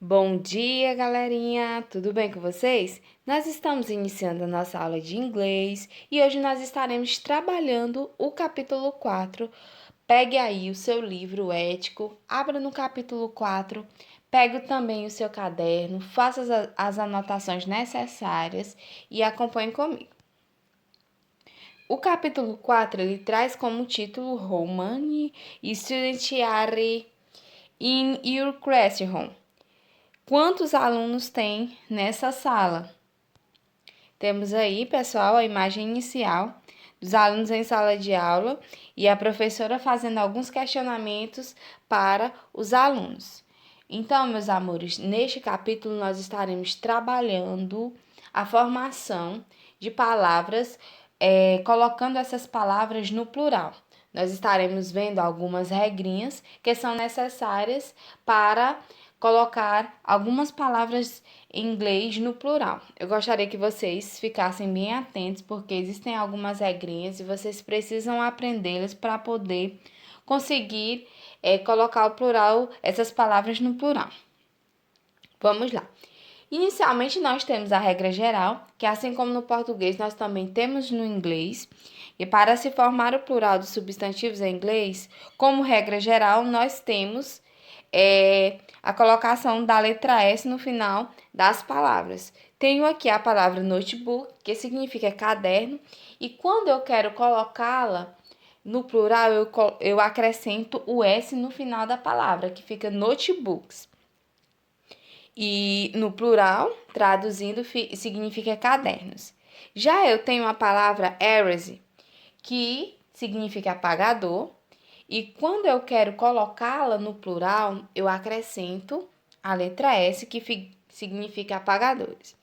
Bom dia, galerinha! Tudo bem com vocês? Nós estamos iniciando a nossa aula de inglês e hoje nós estaremos trabalhando o capítulo 4. Pegue aí o seu livro ético, abra no capítulo 4, pegue também o seu caderno, faça as anotações necessárias e acompanhe comigo. O capítulo 4 ele traz como título How many students are in your classroom? Quantos alunos tem nessa sala? Temos aí, pessoal, a imagem inicial dos alunos em sala de aula e a professora fazendo alguns questionamentos para os alunos. Então, meus amores, neste capítulo nós estaremos trabalhando a formação de palavras, colocando essas palavras no plural. Nós estaremos vendo algumas regrinhas que são necessárias para colocar algumas palavras em inglês no plural. Eu gostaria que vocês ficassem bem atentos, porque existem algumas regrinhas e vocês precisam aprendê-las para poder conseguir colocar o plural, essas palavras no plural. Vamos lá. Inicialmente, nós temos a regra geral, que assim como no português, nós também temos no inglês. E para se formar o plural dos substantivos em inglês, como regra geral, nós temos a colocação da letra S no final das palavras. Tenho aqui a palavra notebook, que significa caderno, e quando eu quero colocá-la no plural, eu acrescento o S no final da palavra, que fica notebooks. E no plural, traduzindo, significa cadernos. Já eu tenho a palavra erase, que significa apagador, e quando eu quero colocá-la no plural, eu acrescento a letra S, que significa apagadores.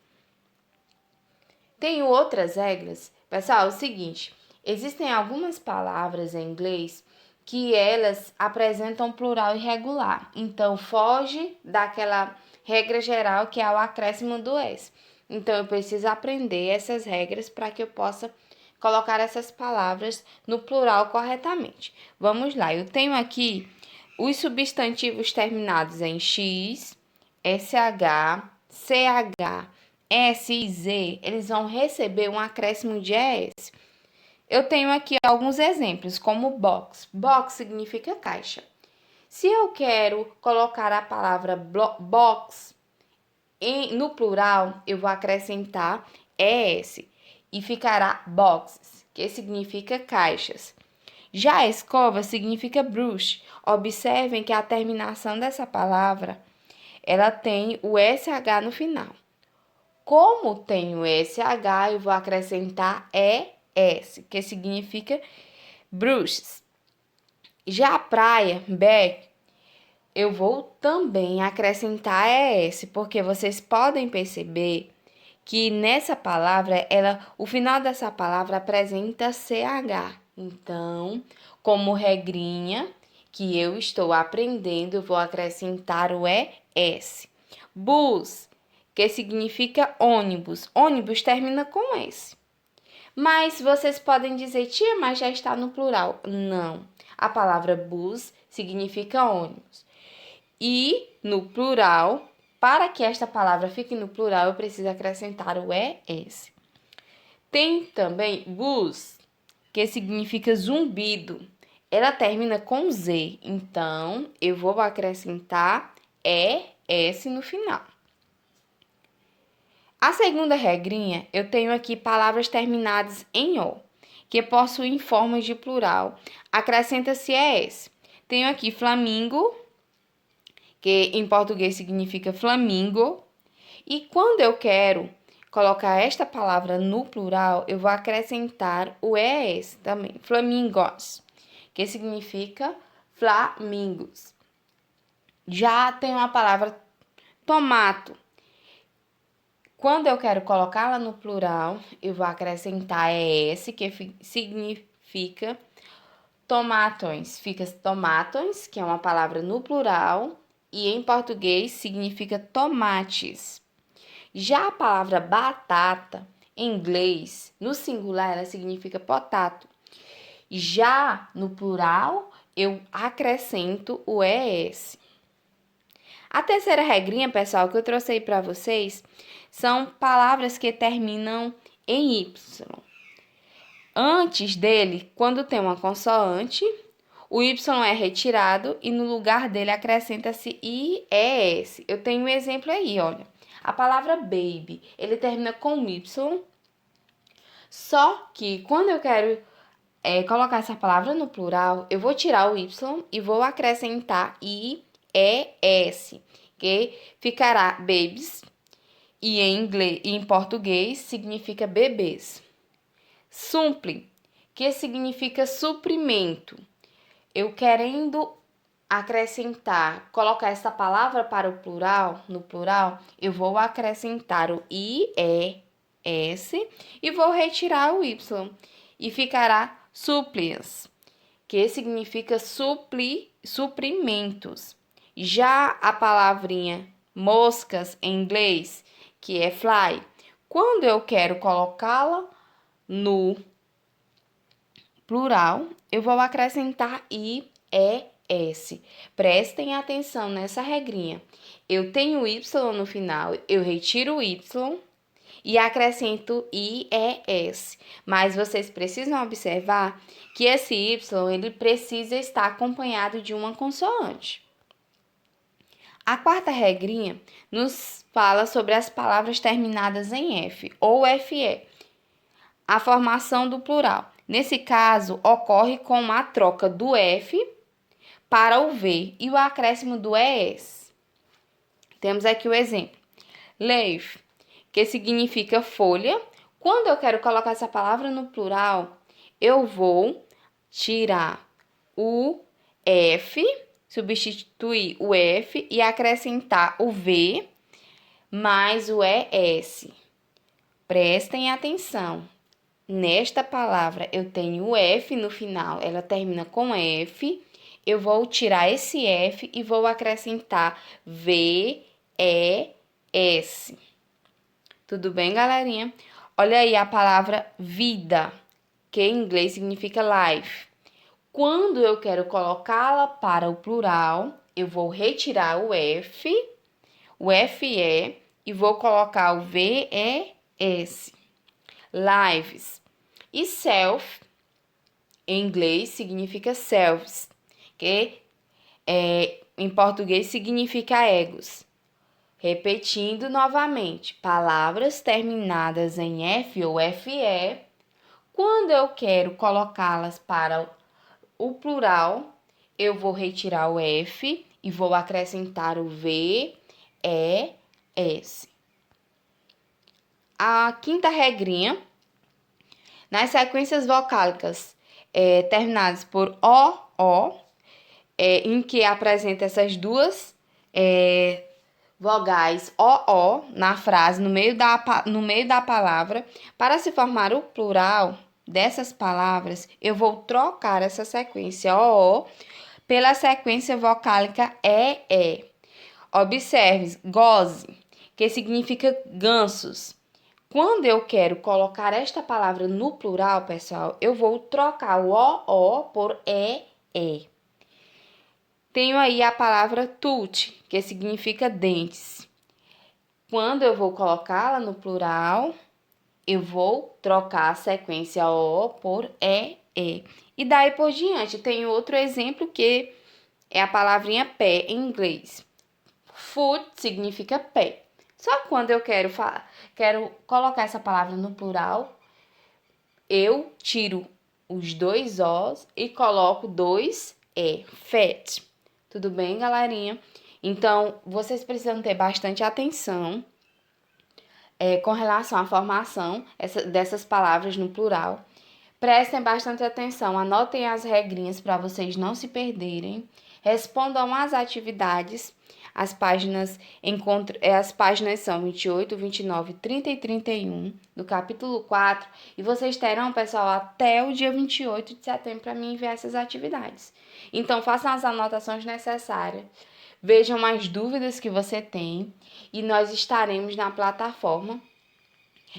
Tenho outras regras. Pessoal, é o seguinte, existem algumas palavras em inglês que elas apresentam plural irregular. Então, foge daquela regra geral que é o acréscimo do S. Então, eu preciso aprender essas regras para que eu possa colocar essas palavras no plural corretamente. Vamos lá, eu tenho aqui os substantivos terminados em X, SH, CH, S e Z, eles vão receber um acréscimo de ES. Eu tenho aqui alguns exemplos, como box. Box significa caixa. Se eu quero colocar a palavra box no plural, eu vou acrescentar ES e ficará boxes, que significa caixas. Já a escova significa brush. Observem que a terminação dessa palavra, ela tem o SH no final. Como tem o SH, eu vou acrescentar ES, que significa brushes. Já a praia, beach, eu vou também acrescentar ES, porque vocês podem perceber que nessa palavra, o final dessa palavra apresenta CH. Então, como regrinha que eu estou aprendendo, eu vou acrescentar o ES. Bus, que significa ônibus. Ônibus termina com S. Mas vocês podem dizer, tia, mas já está no plural. Não. A palavra bus significa ônibus. E no plural, para que esta palavra fique no plural, eu preciso acrescentar o ES. Tem também buzz, que significa zumbido. Ela termina com Z, então eu vou acrescentar ES no final. A segunda regrinha, eu tenho aqui palavras terminadas em O, que possuem formas de plural. Acrescenta-se ES. Tenho aqui flamingo, que em português significa flamingo. E quando eu quero colocar esta palavra no plural, eu vou acrescentar o ES também, flamingos, que significa flamingos. Já tem uma palavra tomato. Quando eu quero colocá-la no plural, eu vou acrescentar ES, que significa tomatões. Fica tomatões, que é uma palavra no plural, e em português significa tomates. Já a palavra batata, em inglês, no singular, ela significa potato. Já no plural, eu acrescento o ES. A terceira regrinha, pessoal, que eu trouxe aí para vocês, são palavras que terminam em Y. Antes dele, quando tem uma consoante, o Y é retirado e no lugar dele acrescenta-se IES. Eu tenho um exemplo aí, olha. A palavra baby, ele termina com Y, só que quando eu quero colocar essa palavra no plural, eu vou tirar o Y e vou acrescentar IES, que ficará babies, e em português significa bebês. Supple, que significa suprimento. Eu querendo acrescentar, colocar essa palavra para o plural, no plural, eu vou acrescentar o IES e vou retirar o Y. E ficará supplies, que significa suprimentos. Já a palavrinha moscas em inglês, que é fly, quando eu quero colocá-la no plural, eu vou acrescentar IES. Prestem atenção nessa regrinha. Eu tenho Y no final, eu retiro o Y e acrescento IES. Mas vocês precisam observar que esse Y ele precisa estar acompanhado de uma consoante. A quarta regrinha nos fala sobre as palavras terminadas em F ou FE. A formação do plural. Nesse caso, ocorre com a troca do F para o V e o acréscimo do ES. Temos aqui o exemplo. Leaf, que significa folha. Quando eu quero colocar essa palavra no plural, eu vou tirar o F, substituir o F e acrescentar o V mais o ES. Prestem atenção. Nesta palavra, eu tenho o F no final, ela termina com F. Eu vou tirar esse F e vou acrescentar VES. Tudo bem, galerinha? Olha aí a palavra vida, que em inglês significa life. Quando eu quero colocá-la para o plural, eu vou retirar o F, o FE, e vou colocar o VES. Lives. E self, em inglês, significa selves, que em português significa egos. Repetindo novamente, palavras terminadas em F ou FE, quando eu quero colocá-las para o plural, eu vou retirar o F e vou acrescentar o VES. A quinta regrinha, nas sequências vocálicas terminadas por O, em que apresenta essas duas vogais O na frase, no meio da palavra, para se formar o plural dessas palavras, eu vou trocar essa sequência O pela sequência vocálica E. Observe, goze, que significa gansos. Quando eu quero colocar esta palavra no plural, pessoal, eu vou trocar o O por EE. Tenho aí a palavra tooth, que significa dentes. Quando eu vou colocá-la no plural, eu vou trocar a sequência O por EE. E daí por diante, tenho outro exemplo que é a palavrinha pé em inglês. Foot significa pé. Só que quando eu quero colocar essa palavra no plural, eu tiro os dois Os e coloco dois E. Fat. Tudo bem, galerinha? Então, vocês precisam ter bastante atenção com relação à formação dessas palavras no plural. Prestem bastante atenção, anotem as regrinhas para vocês não se perderem. Respondam às atividades. As páginas são 28, 29, 30 e 31 do capítulo 4. E vocês terão, pessoal, até o dia 28 de setembro para me enviar essas atividades. Então, façam as anotações necessárias. Vejam as dúvidas que você tem. E nós estaremos na plataforma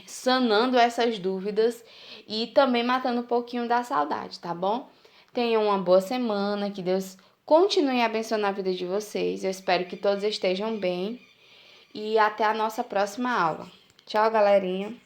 sanando essas dúvidas e também matando um pouquinho da saudade, tá bom? Tenham uma boa semana, que Deus Continue abençoando a vida de vocês. Eu espero que todos estejam bem. E até a nossa próxima aula. Tchau, galerinha!